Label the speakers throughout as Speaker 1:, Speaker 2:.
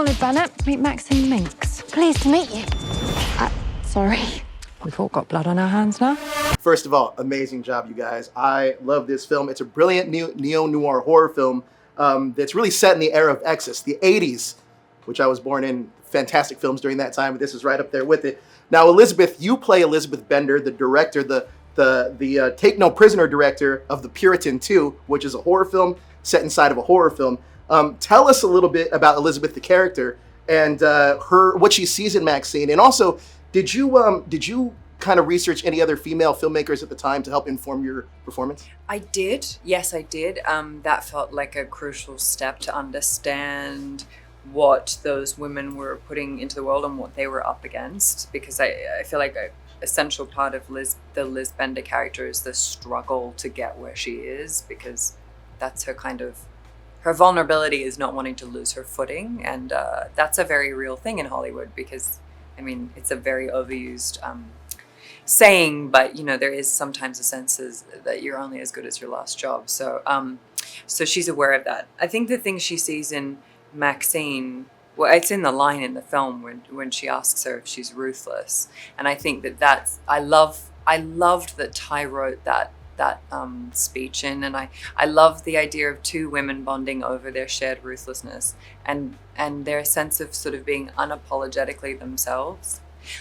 Speaker 1: Molly Bennett, meet Maxine Minx.
Speaker 2: Pleased to meet you.
Speaker 1: Sorry. We've all got blood on our hands now.
Speaker 3: First of all, amazing job, you guys. I love this film. It's a brilliant neo-noir horror film that's really set in the era of Exodus, the 80s, which I was born in. Fantastic films during that time, but this is right up there with it. Now, Elizabeth, you play Elizabeth Bender, the director, the Take No Prisoner director of The Puritan 2, which is a horror film set inside of a horror film. Tell us a little bit about Elizabeth, the character, and what she sees in Maxine. And also, did you kind of research any other female filmmakers at the time to help inform your performance?
Speaker 4: I did. Yes, I did. That felt like a crucial step to understand what those women were putting into the world and what they were up against, because I feel like an essential part of the Liz Bender character is the struggle to get where she is, because that's her vulnerability is not wanting to lose her footing, and that's a very real thing in Hollywood, because I mean, it's a very overused saying, but you know, there is sometimes a sense that you're only as good as your last job. So so she's aware of that. I think the thing she sees in Maxine, well, it's in the line in the film when she asks her if she's ruthless, and I think I loved that Ty wrote that speech in, and I love the idea of two women bonding over their shared ruthlessness and their sense of sort of being unapologetically themselves.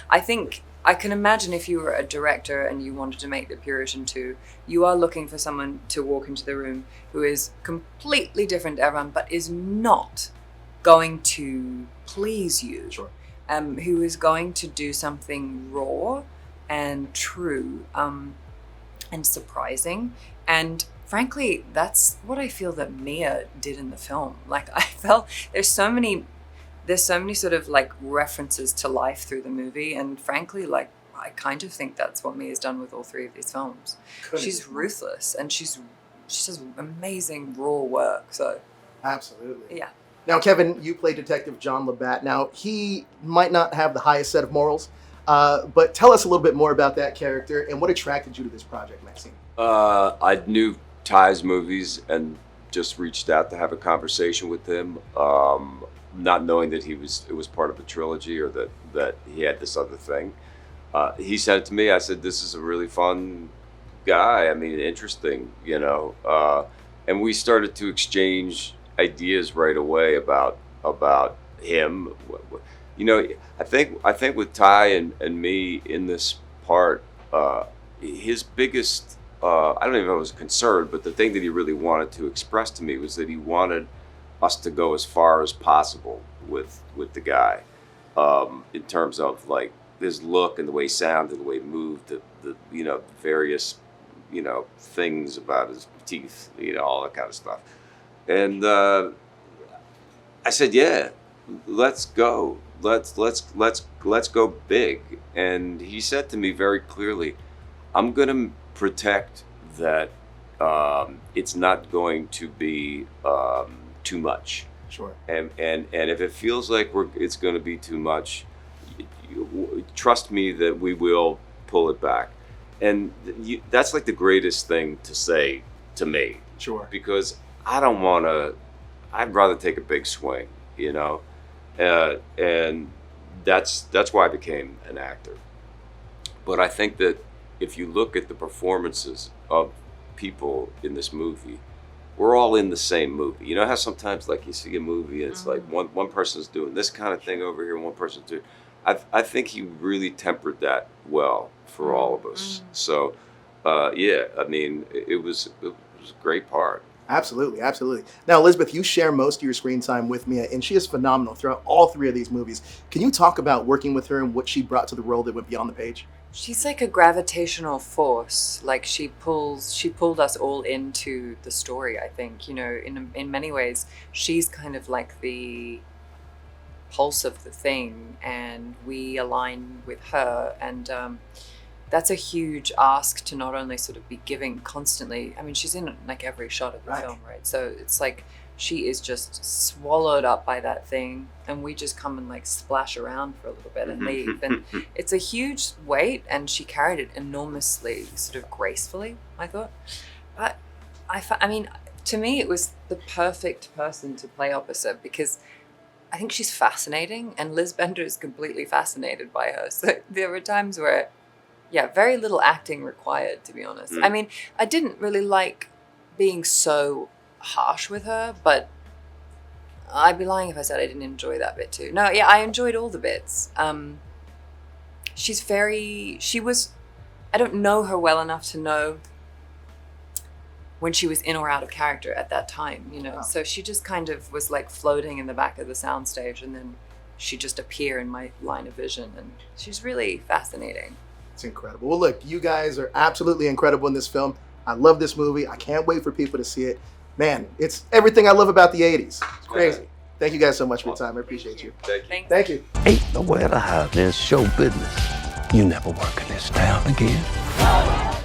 Speaker 4: I think I can imagine if you were a director and you wanted to make The Puritan 2, you are looking for someone to walk into the room who is completely different to everyone, but is not going to please you.
Speaker 3: Sure.
Speaker 4: Who is going to do something raw and true and surprising. And frankly, that's what I feel that Mia did in the film. Like, I felt there's so many sort of like references to life through the movie, and frankly, like, I kind of think that's what Mia's done with all three of these films. She's ruthless, and she does amazing raw work. So
Speaker 3: Absolutely.
Speaker 4: yeah.
Speaker 3: Now, Kevin, you play Detective John Labatt. Now, he might not have the highest set of morals, but tell us a little bit more about that character and what attracted you to this project, Maxine.
Speaker 5: I knew Ty's movies and just reached out to have a conversation with him, not knowing that it was part of a trilogy, or that he had this other thing. He sent it to me. I said, "This is a really fun guy. I mean, interesting, you know." And we started to exchange ideas right away about him. You know, I think with Ty and me in this part, his biggest, I don't even know if it was a concern, but the thing that he really wanted to express to me was that he wanted us to go as far as possible with the guy, in terms of like his look and the way he sounded, the way he moved, the you know, various, you know, things about his teeth, you know, all that kind of stuff. And I said, "Yeah, let's go. Let's go big." And he said to me very clearly, "I'm gonna protect that. It's not going to be too much.
Speaker 3: Sure.
Speaker 5: And if it feels like it's going to be too much, trust me that we will pull it back." And that's like the greatest thing to say to me.
Speaker 3: Sure.
Speaker 5: Because I don't want to. I'd rather take a big swing, you know, and that's why I became an actor. But I think that if you look at the performances of people in this movie, we're all in the same movie. You know how sometimes like you see a movie and it's like one person's doing this kind of thing over here and one person's doing. I think he really tempered that well for all of us. So yeah, I mean, it was a great part.
Speaker 3: Absolutely, absolutely. Now, Elizabeth, you share most of your screen time with Mia, and she is phenomenal throughout all three of these movies. Can you talk about working with her and what she brought to the role that went beyond the page?
Speaker 4: She's like a gravitational force. Like she pulled us all into the story, I think. You know, in many ways, she's kind of like the pulse of the thing, and we align with her. And that's a huge ask to not only sort of be giving constantly. I mean, she's in like every shot of the film, right? So it's like she is just swallowed up by that thing, and we just come and like splash around for a little bit and leave. And it's a huge weight, and she carried it enormously, sort of gracefully, I thought. But I mean, to me, it was the perfect person to play opposite, because I think she's fascinating, and Liz Bender is completely fascinated by her. So there were times where, yeah, very little acting required, to be honest. I mean, I didn't really like being so harsh with her, but I'd be lying if I said I didn't enjoy that bit too. No, yeah, I enjoyed all the bits. I don't know her well enough to know when she was in or out of character at that time, you know.
Speaker 3: Wow.
Speaker 4: So she just kind of was like floating in the back of the soundstage, and then she'd just appear in my line of vision, and she's really fascinating.
Speaker 3: It's incredible. Well, look, you guys are absolutely incredible in this film. I love this movie. I can't wait for people to see it. Man, it's everything I love about the 80s. It's crazy. Thank you guys so much for your time. I appreciate you.
Speaker 5: Thank you.
Speaker 3: Thank you.
Speaker 2: Ain't nowhere to hide in show business. You never work in this town again.